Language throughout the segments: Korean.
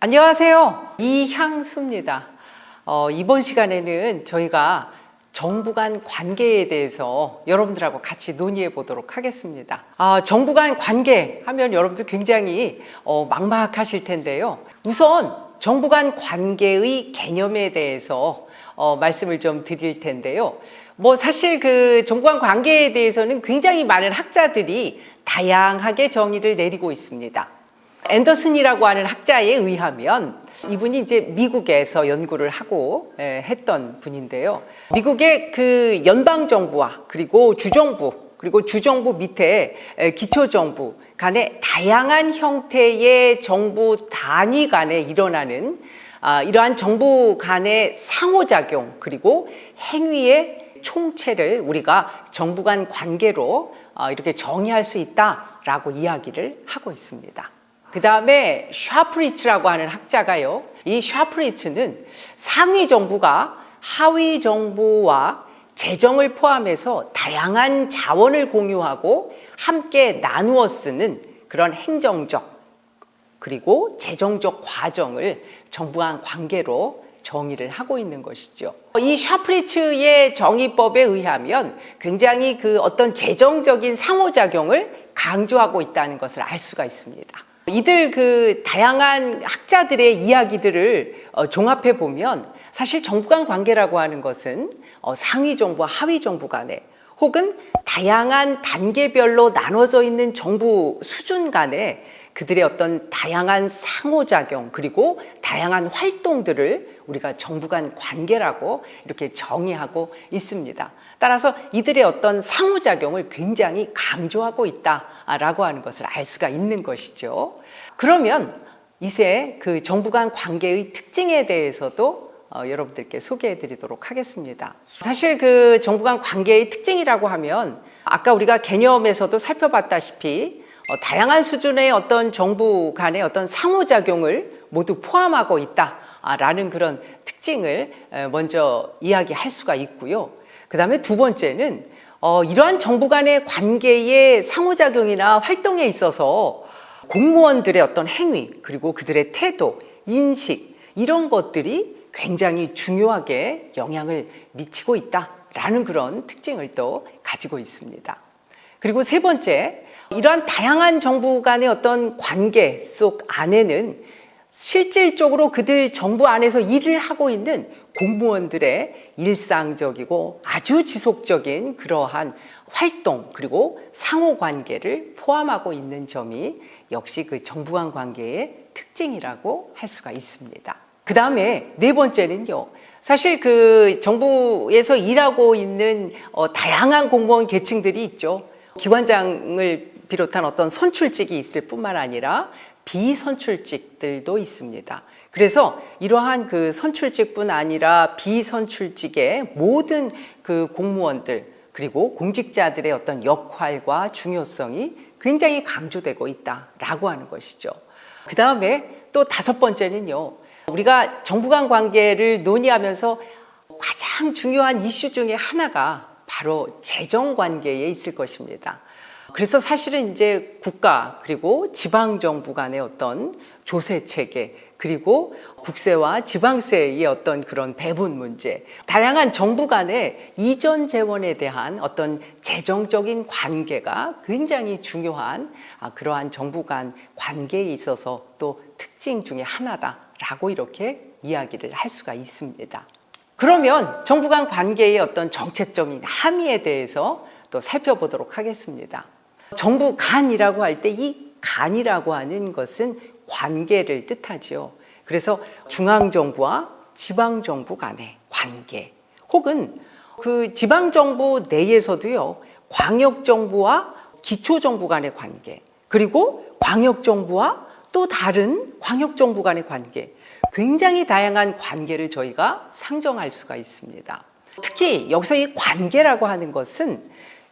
안녕하세요. 이향수입니다. 이번 시간에는 저희가 정부 간 관계에 대해서 여러분들하고 같이 논의해 보도록 하겠습니다. 정부 간 관계 하면 여러분들 굉장히 막막하실 텐데요. 우선 정부 간 관계의 개념에 대해서 말씀을 좀 드릴 텐데요. 사실 그 정부 간 관계에 대해서는 굉장히 많은 학자들이 다양하게 정의를 내리고 있습니다. 앤더슨이라고 하는 학자에 의하면 이분이 이제 미국에서 연구를 하고 했던 분인데요. 미국의 그 연방정부와 그리고 주정부 밑에 기초정부 간의 다양한 형태의 정부 단위 간에 일어나는 이러한 정부 간의 상호작용 그리고 행위의 총체를 우리가 정부 간 관계로 이렇게 정의할 수 있다라고 이야기를 하고 있습니다. 그 다음에 샤프리츠라고 하는 학자가요. 이 샤프리츠는 상위 정부가 하위 정부와 재정을 포함해서 다양한 자원을 공유하고 함께 나누어 쓰는 그런 행정적 그리고 재정적 과정을 정부 간 관계로 정의를 하고 있는 것이죠. 이 샤프리츠의 정의법에 의하면 굉장히 그 어떤 재정적인 상호작용을 강조하고 있다는 것을 알 수가 있습니다. 이들 그 다양한 학자들의 이야기들을 종합해 보면 사실 정부 간 관계라고 하는 것은 상위 정부와 하위 정부 간에 혹은 다양한 단계별로 나눠져 있는 정부 수준 간에 그들의 어떤 다양한 상호작용 그리고 다양한 활동들을 우리가 정부 간 관계라고 이렇게 정의하고 있습니다. 따라서 이들의 어떤 상호작용을 굉장히 강조하고 있다라고 하는 것을 알 수가 있는 것이죠. 그러면 이제 그 정부 간 관계의 특징에 대해서도 여러분들께 소개해 드리도록 하겠습니다. 사실 그 정부 간 관계의 특징이라고 하면 아까 우리가 개념에서도 살펴봤다시피 다양한 수준의 어떤 정부 간의 어떤 상호작용을 모두 포함하고 있다라는 그런 특징을 먼저 이야기할 수가 있고요. 그 다음에 두 번째는 이러한 정부 간의 관계의 상호작용이나 활동에 있어서 공무원들의 어떤 행위 그리고 그들의 태도, 인식 이런 것들이 굉장히 중요하게 영향을 미치고 있다라는 그런 특징을 또 가지고 있습니다. 그리고 세 번째, 이러한 다양한 정부 간의 어떤 관계 속 안에는 실질적으로 그들 정부 안에서 일을 하고 있는 공무원들의 일상적이고 아주 지속적인 그러한 활동 그리고 상호관계를 포함하고 있는 점이 역시 그 정부 간 관계의 특징이라고 할 수가 있습니다. 그 다음에 네 번째는요. 사실 그 정부에서 일하고 있는 다양한 공무원 계층들이 있죠. 기관장을 비롯한 어떤 선출직이 있을 뿐만 아니라 비선출직들도 있습니다. 그래서 이러한 그 선출직뿐 아니라 비선출직의 모든 그 공무원들 그리고 공직자들의 어떤 역할과 중요성이 굉장히 강조되고 있다라고 하는 것이죠. 그 다음에 또 다섯 번째는요. 우리가 정부 간 관계를 논의하면서 가장 중요한 이슈 중에 하나가 바로 재정 관계에 있을 것입니다. 그래서 사실은 이제 국가 그리고 지방 정부 간의 어떤 조세 체계 그리고 국세와 지방세의 어떤 그런 배분 문제, 다양한 정부 간의 이전 재원에 대한 어떤 재정적인 관계가 굉장히 중요한 그러한 정부 간 관계에 있어서 또 특징 중에 하나다라고 이렇게 이야기를 할 수가 있습니다. 그러면 정부 간 관계의 어떤 정책적인 함의에 대해서 또 살펴보도록 하겠습니다. 정부 간이라고 할 때 이 간이라고 하는 것은 관계를 뜻하지요. 그래서 중앙정부와 지방정부 간의 관계 혹은 그 지방정부 내에서도요. 광역정부와 기초정부 간의 관계 그리고 광역정부와 또 다른 광역정부 간의 관계 굉장히 다양한 관계를 저희가 상정할 수가 있습니다. 특히 여기서 이 관계라고 하는 것은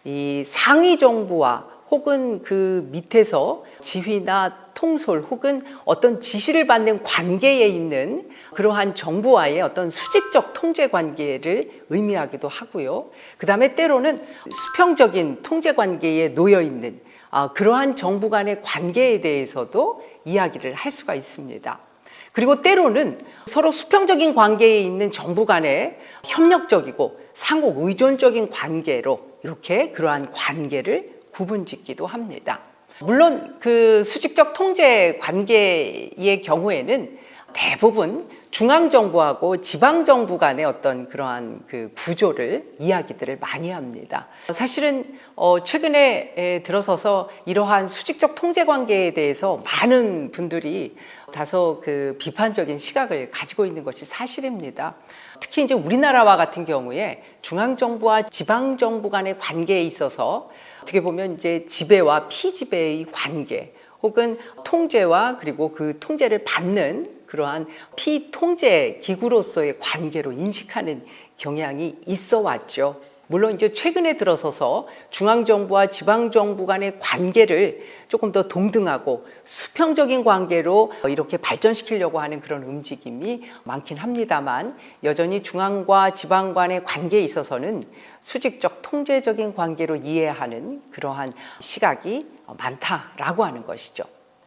이 상위 정부와 혹은 그 밑에서 지휘나 통솔 혹은 어떤 지시를 받는 관계에 있는 그러한 정부와의 어떤 수직적 통제 관계를 의미하기도 하고요. 그 다음에 때로는 수평적인 통제 관계에 놓여 있는 그러한 정부 간의 관계에 대해서도 이야기를 할 수가 있습니다. 그리고 때로는 서로 수평적인 관계에 있는 정부 간의 협력적이고 상호 의존적인 관계로 이렇게 그러한 관계를 구분짓기도 합니다. 물론 그 수직적 통제 관계의 경우에는 대부분 중앙정부하고 지방정부 간의 어떤 그러한 그 구조를 이야기들을 많이 합니다. 사실은 최근에 들어서서 이러한 수직적 통제 관계에 대해서 많은 분들이 다소 그 비판적인 시각을 가지고 있는 것이 사실입니다. 특히 이제 우리나라와 같은 경우에 중앙정부와 지방정부 간의 관계에 있어서 어떻게 보면 이제 지배와 피지배의 관계 혹은 통제와 그리고 그 통제를 받는 그러한 피통제 기구로서의 관계로 인식하는 경향이 있어 왔죠. 물론 이제 최근에 들어서서 중앙정부와 지방정부 간의 관계를 조금 더 동등하고 수평적인 관계로 이렇게 발전시키려고 하는 그런 움직임이 많긴 합니다만 여전히 중앙과 지방 간의 관계에 있어서는 수직적 통제적인 관계로 이해하는 그러한 시각이 많다라고 하는 것이죠.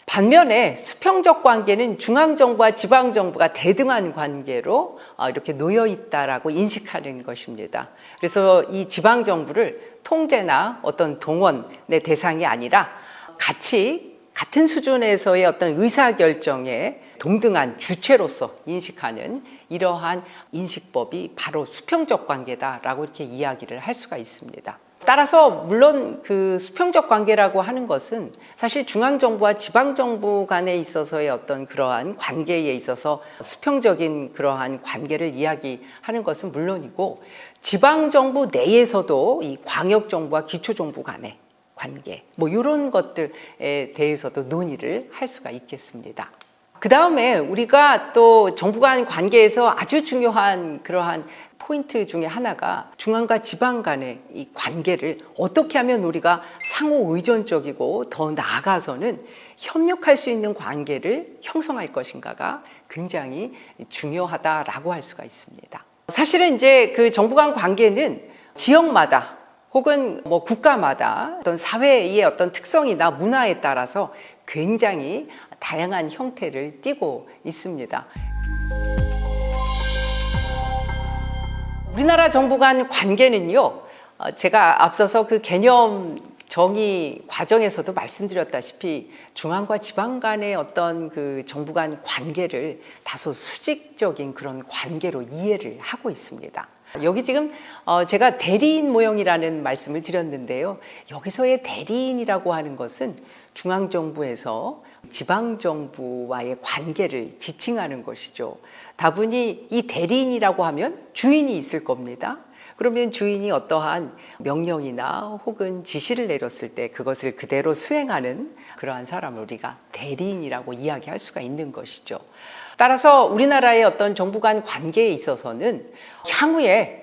반면에 수평적 관계는 중앙정부와 지방정부가 대등한 관계로 이렇게 놓여 있다라고 인식하는 것입니다. 그래서 이 지방정부를 통제나 어떤 동원의 대상이 아니라 같은 수준에서의 어떤 의사결정에 동등한 주체로서 인식하는 이러한 인식법이 바로 수평적 관계다라고 이렇게 이야기를 할 수가 있습니다. 따라서 물론 그 수평적 관계라고 하는 것은 사실 중앙정부와 지방정부 간에 있어서의 어떤 그러한 관계에 있어서 수평적인 그러한 관계를 이야기하는 것은 물론이고 지방정부 내에서도 이 광역정부와 기초정부 간의 관계 이런 것들에 대해서도 논의를 할 수가 있겠습니다. 그 다음에 우리가 또 정부 간 관계에서 아주 중요한 그러한 포인트 중에 하나가 중앙과 지방 간의 이 관계를 어떻게 하면 우리가 상호 의존적이고 더 나아가서는 협력할 수 있는 관계를 형성할 것인가가 굉장히 중요하다라고 할 수가 있습니다. 사실은 이제 그 정부 간 관계는 지역마다 혹은 국가마다 어떤 사회의 어떤 특성이나 문화에 따라서 굉장히 다양한 형태를 띠고 있습니다. 우리나라 정부 간 관계는요, 제가 앞서서 그 개념 정의 과정에서도 말씀드렸다시피 중앙과 지방 간의 어떤 그 정부 간 관계를 다소 수직적인 그런 관계로 이해를 하고 있습니다. 여기 지금 제가 대리인 모형이라는 말씀을 드렸는데요. 여기서의 대리인이라고 하는 것은 중앙정부에서 지방정부와의 관계를 지칭하는 것이죠. 다분히 이 대리인이라고 하면 주인이 있을 겁니다. 그러면 주인이 어떠한 명령이나 혹은 지시를 내렸을 때 그것을 그대로 수행하는 그러한 사람을 우리가 대리인이라고 이야기할 수가 있는 것이죠. 따라서 우리나라의 어떤 정부 간 관계에 있어서는 향후에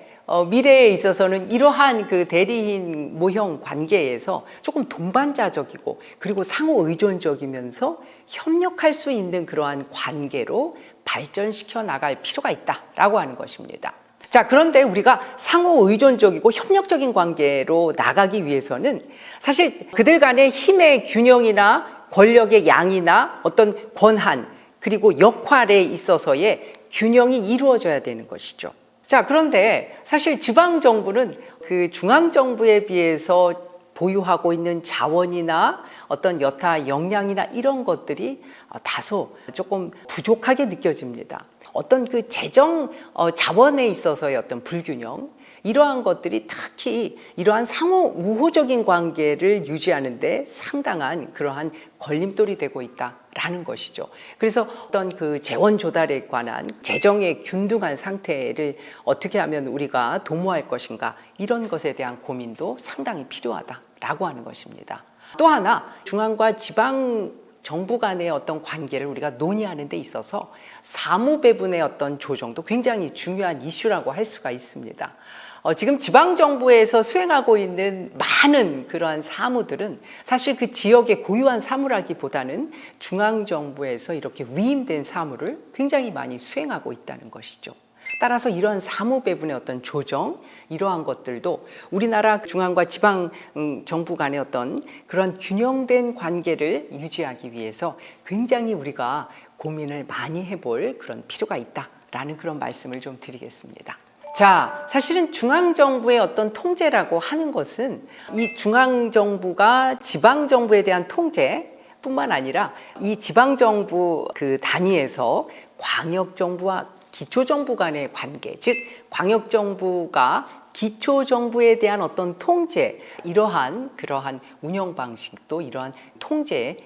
미래에 있어서는 이러한 그 대리인 모형 관계에서 조금 동반자적이고 그리고 상호 의존적이면서 협력할 수 있는 그러한 관계로 발전시켜 나갈 필요가 있다라고 하는 것입니다. 자, 그런데 우리가 상호 의존적이고 협력적인 관계로 나가기 위해서는 사실 그들 간의 힘의 균형이나 권력의 양이나 어떤 권한 그리고 역할에 있어서의 균형이 이루어져야 되는 것이죠. 자, 그런데 사실 지방정부는 그 중앙정부에 비해서 보유하고 있는 자원이나 어떤 여타 역량이나 이런 것들이 다소 조금 부족하게 느껴집니다. 어떤 그 재정 자원에 있어서의 어떤 불균형, 이러한 것들이 특히 이러한 상호 우호적인 관계를 유지하는 데 상당한 그러한 걸림돌이 되고 있다라는 것이죠. 그래서 어떤 그 재원 조달에 관한 재정의 균등한 상태를 어떻게 하면 우리가 도모할 것인가, 이런 것에 대한 고민도 상당히 필요하다라고 하는 것입니다. 또 하나, 중앙과 지방 정부 간의 어떤 관계를 우리가 논의하는 데 있어서 사무배분의 어떤 조정도 굉장히 중요한 이슈라고 할 수가 있습니다. 지금 지방정부에서 수행하고 있는 많은 그러한 사무들은 사실 그 지역의 고유한 사무라기보다는 중앙정부에서 이렇게 위임된 사무를 굉장히 많이 수행하고 있다는 것이죠. 따라서 이러한 사무 배분의 어떤 조정, 이러한 것들도 우리나라 중앙과 지방 정부 간의 어떤 그런 균형된 관계를 유지하기 위해서 굉장히 우리가 고민을 많이 해볼 그런 필요가 있다라는 그런 말씀을 좀 드리겠습니다. 자, 사실은 중앙정부의 어떤 통제라고 하는 것은 이 중앙정부가 지방정부에 대한 통제뿐만 아니라 이 지방정부 그 단위에서 광역정부와 기초정부 간의 관계, 즉 광역정부가 기초정부에 대한 어떤 통제, 그러한 운영 방식도 이러한 통제에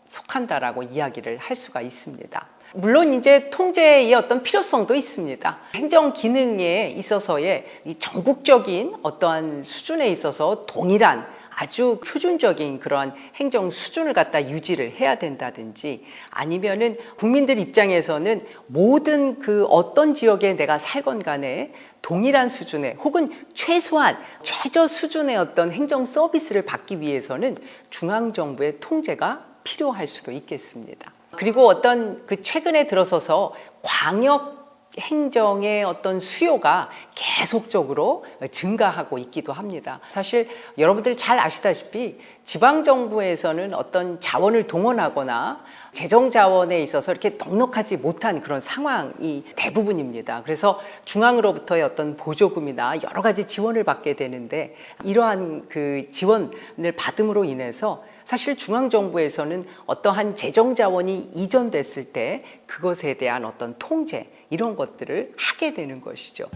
속한다라고 이야기를 할 수가 있습니다. 물론 이제 통제의 어떤 필요성도 있습니다. 행정 기능에 있어서의 이 전국적인 어떠한 수준에 있어서 동일한 아주 표준적인 그러한 행정 수준을 갖다 유지를 해야 된다든지 아니면은 국민들 입장에서는 모든 그 어떤 지역에 내가 살건 간에 동일한 수준의 혹은 최소한 최저 수준의 어떤 행정 서비스를 받기 위해서는 중앙정부의 통제가 필요할 수도 있겠습니다. 그리고 어떤 그 최근에 들어서서 광역 행정의 어떤 수요가 계속적으로 증가하고 있기도 합니다. 사실 여러분들 잘 아시다시피 지방정부에서는 어떤 자원을 동원하거나 재정 자원에 있어서 이렇게 넉넉하지 못한 그런 상황이 대부분입니다. 그래서 중앙으로부터의 어떤 보조금이나 여러 가지 지원을 받게 되는데 이러한 그 지원을 받음으로 인해서 사실 중앙정부에서는 어떠한 재정 자원이 이전됐을 때 그것에 대한 어떤 통제 이런 것들을 하게 되는 것이죠.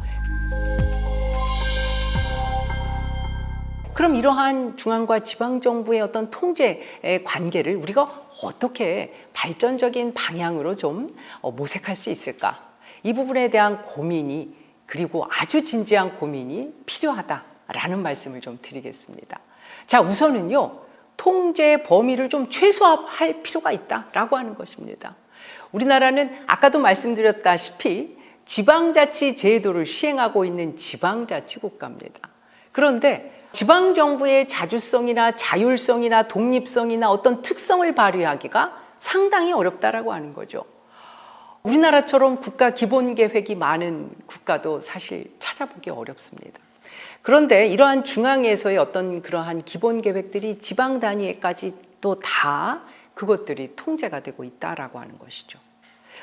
그럼 이러한 중앙과 지방정부의 어떤 통제의 관계를 우리가 어떻게 발전적인 방향으로 좀 모색할 수 있을까? 이 부분에 대한 고민이 그리고 아주 진지한 고민이 필요하다라는 말씀을 좀 드리겠습니다. 자, 우선은요. 통제 범위를 좀 최소화할 필요가 있다라고 하는 것입니다. 우리나라는 아까도 말씀드렸다시피 지방자치 제도를 시행하고 있는 지방자치국가입니다. 그런데 지방정부의 자주성이나 자율성이나 독립성이나 어떤 특성을 발휘하기가 상당히 어렵다라고 하는 거죠. 우리나라처럼 국가 기본계획이 많은 국가도 사실 찾아보기 어렵습니다. 그런데 이러한 중앙에서의 어떤 그러한 기본 계획들이 지방 단위에까지 또 다 그것들이 통제가 되고 있다라고 하는 것이죠.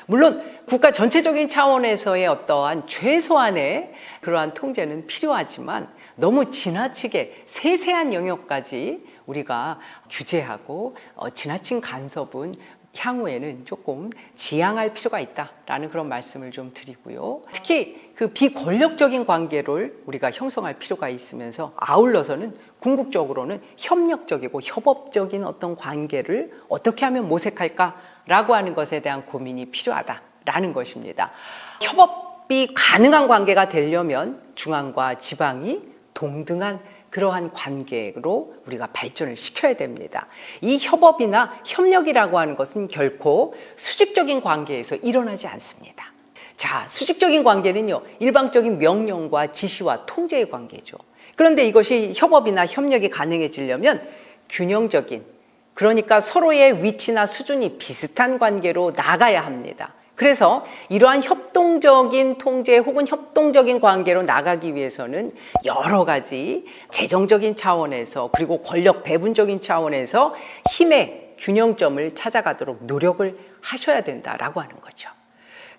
물론 국가 전체적인 차원에서의 어떠한 최소한의 그러한 통제는 필요하지만 너무 지나치게 세세한 영역까지 우리가 규제하고 지나친 간섭은 향후에는 조금 지양할 필요가 있다라는 그런 말씀을 좀 드리고요. 특히 그 비권력적인 관계를 우리가 형성할 필요가 있으면서 아울러서는 궁극적으로는 협력적이고 협업적인 어떤 관계를 어떻게 하면 모색할까라고 하는 것에 대한 고민이 필요하다라는 것입니다. 협업이 가능한 관계가 되려면 중앙과 지방이 동등한 그러한 관계로 우리가 발전을 시켜야 됩니다. 이 협업이나 협력이라고 하는 것은 결코 수직적인 관계에서 일어나지 않습니다. 자, 수직적인 관계는요, 일방적인 명령과 지시와 통제의 관계죠. 그런데 이것이 협업이나 협력이 가능해지려면 균형적인, 그러니까 서로의 위치나 수준이 비슷한 관계로 나가야 합니다. 그래서 이러한 협동적인 통제 혹은 협동적인 관계로 나가기 위해서는 여러 가지 재정적인 차원에서 그리고 권력 배분적인 차원에서 힘의 균형점을 찾아가도록 노력을 하셔야 된다라고 하는 거죠.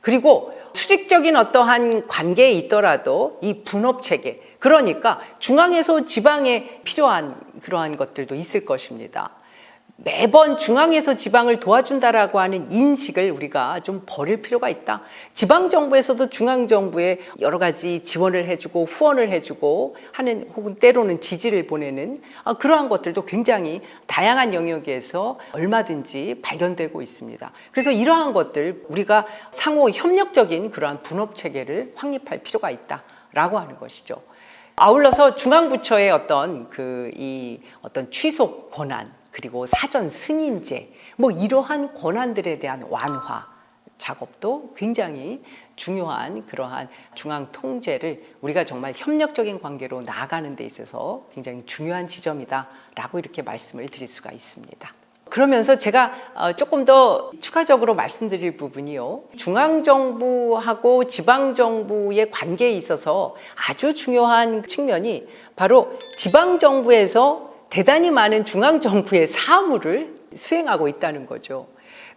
그리고 수직적인 어떠한 관계에 있더라도 이 분업 체계, 그러니까 중앙에서 지방에 필요한 그러한 것들도 있을 것입니다. 매번 중앙에서 지방을 도와준다라고 하는 인식을 우리가 좀 버릴 필요가 있다. 지방정부에서도 중앙정부에 여러 가지 지원을 해주고 후원을 해주고 하는 혹은 때로는 지지를 보내는 그러한 것들도 굉장히 다양한 영역에서 얼마든지 발견되고 있습니다. 그래서 이러한 것들 우리가 상호 협력적인 그러한 분업체계를 확립할 필요가 있다라고 하는 것이죠. 아울러서 중앙부처의 어떤 어떤 취소 권한 그리고 사전 승인제, 이러한 권한들에 대한 완화. 작업도 굉장히 중요한 그러한 중앙 통제를 우리가 정말 협력적인 관계로 나아가는 데 있어서 굉장히 중요한 지점이다라고 이렇게 말씀을 드릴 수가 있습니다. 그러면서 제가 조금 더 추가적으로 말씀드릴 부분이요. 중앙정부하고 지방정부의 관계에 있어서 아주 중요한 측면이 바로 지방정부에서 대단히 많은 중앙정부의 사무를 수행하고 있다는 거죠.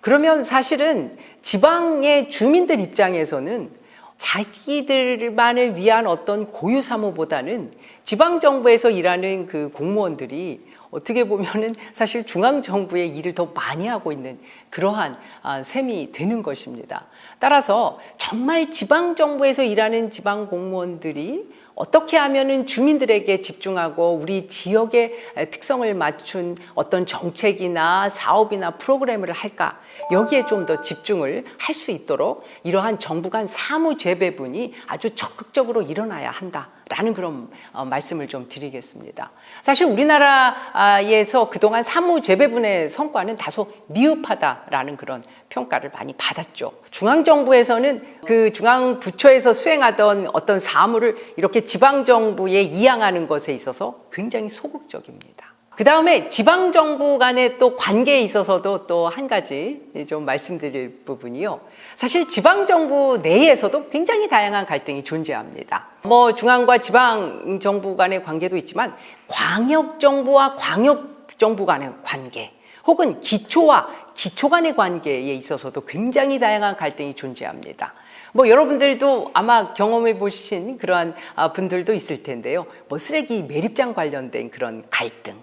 그러면 사실은 지방의 주민들 입장에서는 자기들만을 위한 어떤 고유 사무보다는 지방정부에서 일하는 그 공무원들이 어떻게 보면은 사실 중앙정부의 일을 더 많이 하고 있는 그러한 셈이 되는 것입니다. 따라서 정말 지방정부에서 일하는 지방 공무원들이 어떻게 하면은 주민들에게 집중하고 우리 지역의 특성을 맞춘 어떤 정책이나 사업이나 프로그램을 할까, 여기에 좀 더 집중을 할 수 있도록 이러한 정부 간 사무 재배분이 아주 적극적으로 일어나야 한다라는 그런 말씀을 좀 드리겠습니다. 사실 우리나라에서 그동안 사무 재배분의 성과는 다소 미흡하다라는 그런 평가를 많이 받았죠. 중앙정부에서는 그 중앙부처에서 수행하던 어떤 사무를 이렇게 지방정부에 이양하는 것에 있어서 굉장히 소극적입니다. 그 다음에 지방정부 간의 또 관계에 있어서도 또 한 가지 좀 말씀드릴 부분이요. 사실 지방정부 내에서도 굉장히 다양한 갈등이 존재합니다. 중앙과 지방정부 간의 관계도 있지만 광역정부와 광역정부 간의 관계, 혹은 기초와 기초 간의 관계에 있어서도 굉장히 다양한 갈등이 존재합니다. 여러분들도 아마 경험해 보신 그러한 분들도 있을 텐데요. 쓰레기 매립장 관련된 그런 갈등,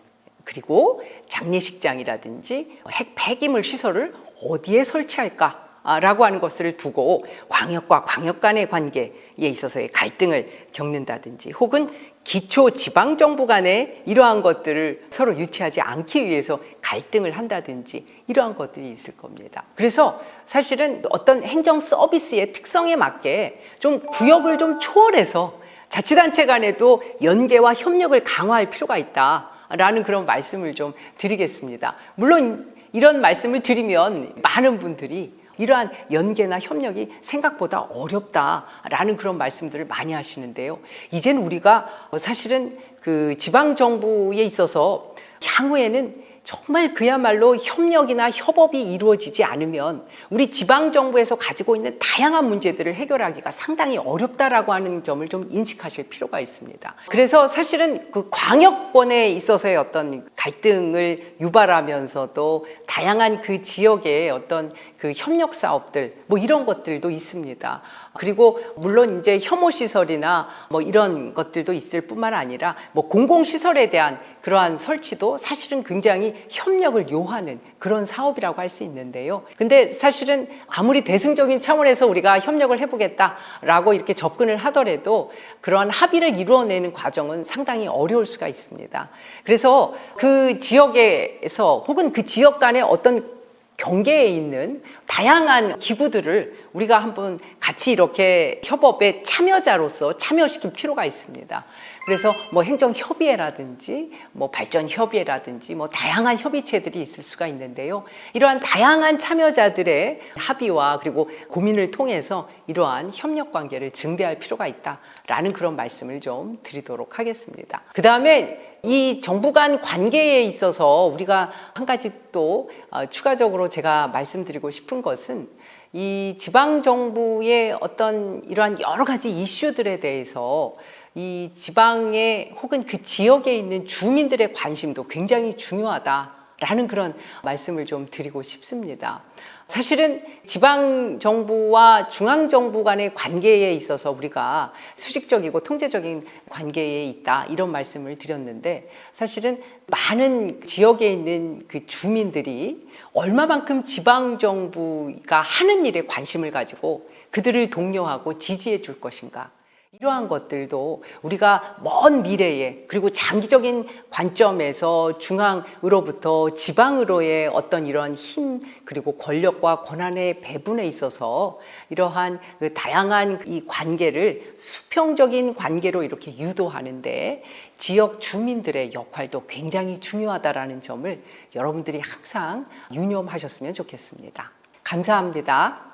그리고 장례식장이라든지 폐기물 시설을 어디에 설치할까라고 하는 것을 두고 광역과 광역 간의 관계에 있어서의 갈등을 겪는다든지, 혹은 기초 지방정부 간에 이러한 것들을 서로 유치하지 않기 위해서 갈등을 한다든지 이러한 것들이 있을 겁니다. 그래서 사실은 어떤 행정 서비스의 특성에 맞게 좀 구역을 좀 초월해서 자치단체 간에도 연계와 협력을 강화할 필요가 있다라는 그런 말씀을 좀 드리겠습니다. 물론 이런 말씀을 드리면 많은 분들이 이러한 연계나 협력이 생각보다 어렵다라는 그런 말씀들을 많이 하시는데요. 이제는 우리가 사실은 그 지방정부에 있어서 향후에는 정말 그야말로 협력이나 협업이 이루어지지 않으면 우리 지방정부에서 가지고 있는 다양한 문제들을 해결하기가 상당히 어렵다라고 하는 점을 좀 인식하실 필요가 있습니다. 그래서 사실은 그 광역권에 있어서의 어떤 갈등을 유발하면서도 다양한 그 지역의 어떤 그 협력 사업들 이런 것들도 있습니다. 그리고 물론 이제 혐오시설이나 이런 것들도 있을 뿐만 아니라 공공시설에 대한 그러한 설치도 사실은 굉장히 협력을 요하는 그런 사업이라고 할 수 있는데요. 근데 사실은 아무리 대승적인 차원에서 우리가 협력을 해보겠다라고 이렇게 접근을 하더라도 그러한 합의를 이루어내는 과정은 상당히 어려울 수가 있습니다. 그래서 그 지역에서 혹은 그 지역 간의 어떤 경계에 있는 다양한 기구들을 우리가 한번 같이 이렇게 협업의 참여자로서 참여시킬 필요가 있습니다. 그래서 행정협의회라든지 발전협의회라든지 다양한 협의체들이 있을 수가 있는데요. 이러한 다양한 참여자들의 합의와 그리고 고민을 통해서 이러한 협력 관계를 증대할 필요가 있다라는 그런 말씀을 좀 드리도록 하겠습니다. 그 다음에 이 정부 간 관계에 있어서 우리가 한 가지 또 추가적으로 제가 말씀드리고 싶은 것은 이 지방정부의 어떤 이러한 여러 가지 이슈들에 대해서 이 지방에 혹은 그 지역에 있는 주민들의 관심도 굉장히 중요하다라는 그런 말씀을 좀 드리고 싶습니다. 사실은 지방정부와 중앙정부 간의 관계에 있어서 우리가 수직적이고 통제적인 관계에 있다 이런 말씀을 드렸는데, 사실은 많은 지역에 있는 그 주민들이 얼마만큼 지방정부가 하는 일에 관심을 가지고 그들을 독려하고 지지해 줄 것인가, 이러한 것들도 우리가 먼 미래에 그리고 장기적인 관점에서 중앙으로부터 지방으로의 어떤 이런 힘 그리고 권력과 권한의 배분에 있어서 이러한 그 다양한 이 관계를 수평적인 관계로 이렇게 유도하는데 지역 주민들의 역할도 굉장히 중요하다라는 점을 여러분들이 항상 유념하셨으면 좋겠습니다. 감사합니다.